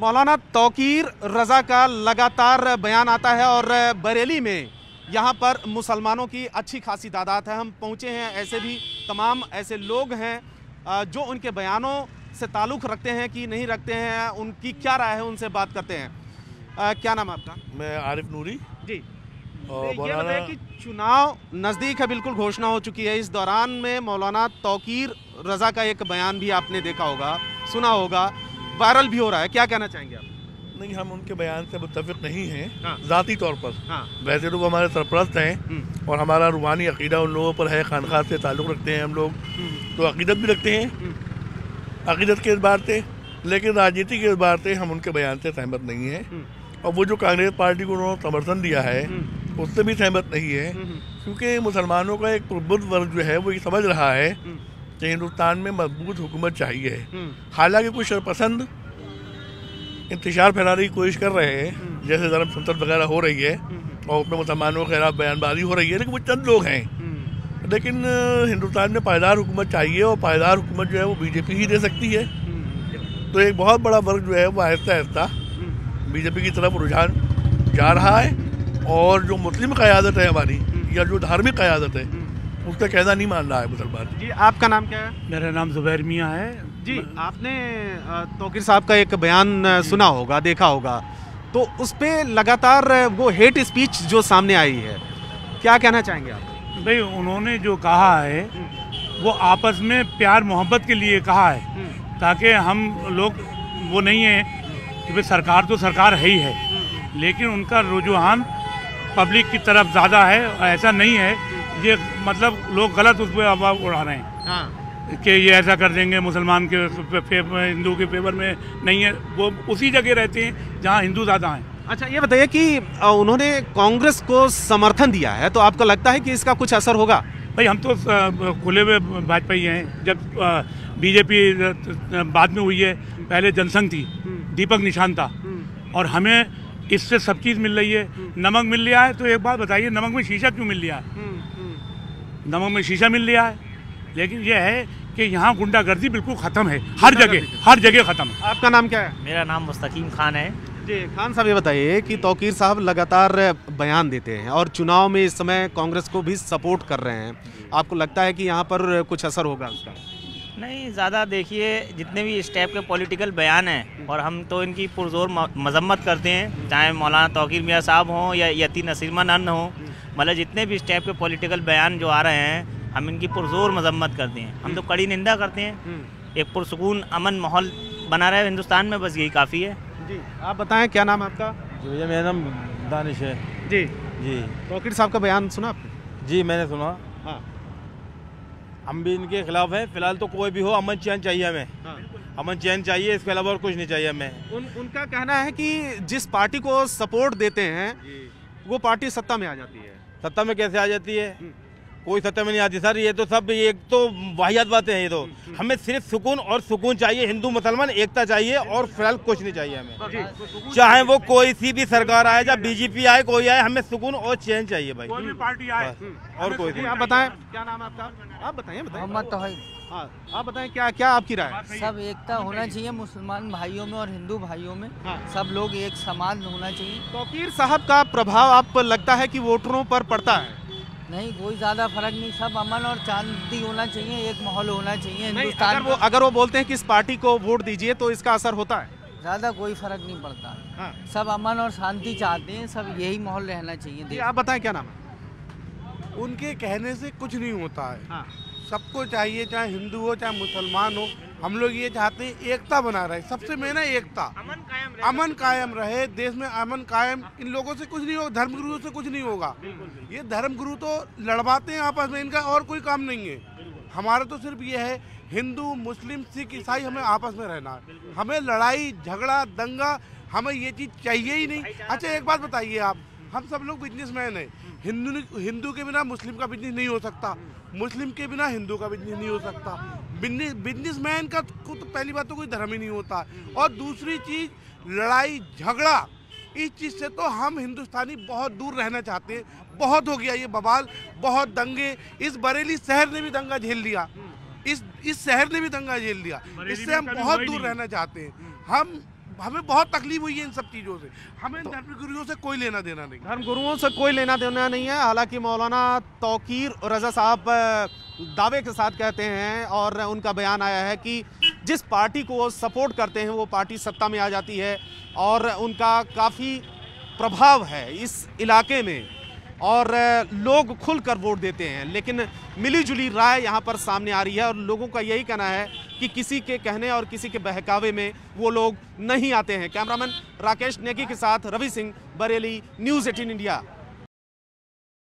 मौलाना तौकीर रज़ा का लगातार बयान आता है और बरेली में यहाँ पर मुसलमानों की अच्छी खासी तादाद है। हम पहुँचे हैं, ऐसे भी तमाम ऐसे लोग हैं जो उनके बयानों से ताल्लुक़ रखते हैं कि नहीं रखते हैं, उनकी क्या राय है, उनसे बात करते हैं। क्या नाम है आपका? मैं आरिफ नूरी जी। और ये बताइए कि चुनाव नज़दीक है, बिल्कुल घोषणा हो चुकी है, इस दौरान में मौलाना तौकीर रज़ा का एक बयान भी आपने देखा होगा, सुना होगा, वायरल भी हो रहा है, क्या कहना चाहेंगे आप? नहीं, हम उनके बयान से मुत्तफिक नहीं हैं। हाँ। ज़ाती तौर पर वैसे तो वो हमारे सरपरस्त हैं और हमारा रूहानी अकीदा उन लोगों पर है, खानखा से ताल्लुक़ रखते हैं हम लोग, तो अकीदत भी रखते हैं अकीदत के एतबार से, लेकिन राजनीति के एतबार से हम उनके बयान से सहमत नहीं हैं। और वो जो कांग्रेस पार्टी को उन्होंने समर्थन दिया है उससे भी सहमत नहीं है, क्योंकि मुसलमानों का एक प्रबुद्ध वर्ग जो है वो ये समझ रहा है कि हिंदुस्तान में मजबूत हुकूमत चाहिए। हालांकि कुछ शरपसंद इंतशार फैलाने की कोशिश कर रहे हैं, जैसे धर्म संसद वगैरह हो रही है और उसमें मुसलमानों के खिलाफ बयानबाजी हो रही है, लेकिन वो चंद लोग हैं। लेकिन हिंदुस्तान में पायदार हुकूमत चाहिए और पायदार हुकूमत जो है वो बीजेपी ही दे सकती है। तो एक बहुत बड़ा वर्ग जो है वो आहिस्ता आहिस्ता बीजेपी की तरफ रुझान जा रहा है और जो मुस्लिम क़यादत है हमारी या जो धार्मिक क़यादत है उसका कहना नहीं मान रहा है मुसलमान। जी, आपका नाम क्या है? मेरा नाम जुबैर मियाँ है। जी, आपने तौकीर साहब का एक बयान सुना होगा, देखा होगा, तो उस पे लगातार वो हेट स्पीच जो सामने आई है, क्या कहना चाहेंगे आप? भाई उन्होंने जो कहा है वो आपस में प्यार मोहब्बत के लिए कहा है, ताकि हम लोग वो नहीं है कि भाई सरकार तो सरकार है ही है, लेकिन उनका रुझान पब्लिक की तरफ ज़्यादा है। ऐसा नहीं है, ये मतलब लोग गलत उस पर अफवाह उड़ा रहे हैं कि ये ऐसा कर देंगे, मुसलमान के हिंदू के फेवर में नहीं है, वो उसी जगह रहते हैं जहाँ हिंदू ज़्यादा हैं। अच्छा, ये बताइए कि उन्होंने कांग्रेस को समर्थन दिया है, तो आपको लगता है कि इसका कुछ असर होगा? भाई हम तो खुले हुए भाजपाई हैं। जब बीजेपी बाद में हुई है, पहले जनसंघ थी, दीपक निशान था, और हमें इससे सब चीज़ मिल रही है। नमक मिल रहा है, तो एक बात बताइए, नमक में शीशा क्यों मिल रहा है? नमक में शीशा मिल रहा है, लेकिन यह है कि यहाँ गुंडागर्दी बिल्कुल ख़त्म है, हर जगह ख़त्म है। आपका नाम क्या है? मेरा नाम मुस्तकीम खान है। जी, खान साहब, ये बताइए कि तौकीर साहब लगातार बयान देते हैं और चुनाव में इस समय कांग्रेस को भी सपोर्ट कर रहे हैं, आपको लगता है कि यहाँ पर कुछ असर होगा उसका? नहीं, ज़्यादा देखिए, जितने भी इस टाइप के पॉलिटिकल बयान हैं, और हम तो इनकी पुरजोर मजम्मत करते हैं, चाहे मौलाना तौकीर मियाँ साहब हों या यती नसीरमा नंद हों, मतलब जितने भी इस टाइप के पॉलिटिकल बयान जो आ रहे हैं, हम इनकी पुरजोर मजम्मत करते हैं। हम तो कड़ी निंदा करते हैं। एक पुरसुकून अमन माहौल बना रहे हिंदुस्तान में, बस यही काफ़ी है। जी, आप बताएं, क्या नाम है आपका? जी, मेरा नाम दानिश है। जी जी, तौकीर साहब का बयान सुना आपने? जी मैंने सुना। हाँ, हम भी इनके खिलाफ हैं। फिलहाल तो कोई भी हो, अमन चैन चाहिए हमें। हाँ। अमन चैन चाहिए, इसके अलावा और कुछ नहीं चाहिए हमें। उनका कहना है कि जिस पार्टी को सपोर्ट देते हैं वो पार्टी सत्ता में आ जाती है। सत्ता में कैसे आ जाती है? कोई सत्ता में नहीं आती सर। ये तो सब एक तो वाहियात बातें हैं। ये तो हमें सिर्फ सुकून और सुकून चाहिए, हिंदू मुसलमान एकता चाहिए, और फिलहाल कुछ नहीं चाहिए हमें। चाहे वो कोई सी भी सरकार आए, चाहे बीजेपी आए, कोई आए, हमें सुकून और चैन चाहिए भाई, कोई भी पार्टी आए। और कोई नहीं। आप बताएं, क्या नाम है आपका? आप बताइए। मोहम्मद तौहीद। हाँ, आप बताएं, क्या आपकी राय है? सब एकता होना चाहिए मुसलमान भाइयों में और हिंदू भाइयों में। हाँ। सब लोग एक समान होना चाहिए। तौकीर साहब का प्रभाव आप लगता है कि वोटरों पर पड़ता है? नहीं, कोई ज़्यादा फर्क नहीं। सब अमन और शांति होना चाहिए, एक माहौल होना चाहिए नहीं, हिंदुस्तान। अगर वो बोलते हैं कि इस पार्टी को वोट दीजिए तो इसका असर होता है? ज़्यादा कोई फर्क नहीं पड़ता। हाँ। सब अमन और शांति चाहते हैं, सब यही माहौल रहना चाहिए देश। आप बताएं, क्या नाम है? उनके कहने से कुछ नहीं होता है। हाँ। सबको चाहिए, चाहे हिंदू हो चाहे मुसलमान हो, हम लोग ये चाहते हैं एकता बना रहे। सबसे मेन है एकता, अमन कायम रहे देश में, अमन कायम। इन लोगों से कुछ नहीं होगा, धर्मगुरुओं से कुछ नहीं होगा। ये धर्मगुरु तो लड़वाते हैं आपस में, इनका और कोई काम नहीं है। हमारा तो सिर्फ ये है, हिंदू मुस्लिम सिख ईसाई हमें आपस में रहना है। हमें लड़ाई झगड़ा दंगा, हमें ये चीज़ चाहिए ही नहीं। अच्छा, एक बात बताइए आप, हम सब लोग बिजनेसमैन हैं। हिंदू के बिना मुस्लिम का बिजनेस नहीं हो सकता, मुस्लिम के बिना हिंदू का बिजनेस नहीं हो सकता। बिजनेसमैन का तो पहली बात तो कोई धर्म ही नहीं होता, और दूसरी चीज़ लड़ाई झगड़ा, इस चीज़ से तो हम हिंदुस्तानी बहुत दूर रहना चाहते हैं। बहुत हो गया ये बवाल, बहुत दंगे। इस बरेली शहर ने भी दंगा झेल लिया, इस शहर ने भी दंगा झेल लिया। इससे हम बहुत दूर रहना चाहते हैं। हम हमें बहुत तकलीफ हुई है इन सब चीज़ों से। हमें धर्मगुरुओं से कोई लेना देना नहीं, धर्मगुरुओं से कोई लेना देना नहीं है। हालांकि मौलाना तौकीर रज़ा साहब दावे के साथ कहते हैं और उनका बयान आया है कि जिस पार्टी को वो सपोर्ट करते हैं वो पार्टी सत्ता में आ जाती है और उनका काफ़ी प्रभाव है इस इलाके में और लोग खुलकर वोट देते हैं। लेकिन मिलीजुली राय यहाँ पर सामने आ रही है और लोगों का यही कहना है कि किसी के कहने और किसी के बहकावे में वो लोग नहीं आते हैं। कैमरामैन राकेश नेगी के साथ रवि सिंह, बरेली, न्यूज़ 18 इंडिया।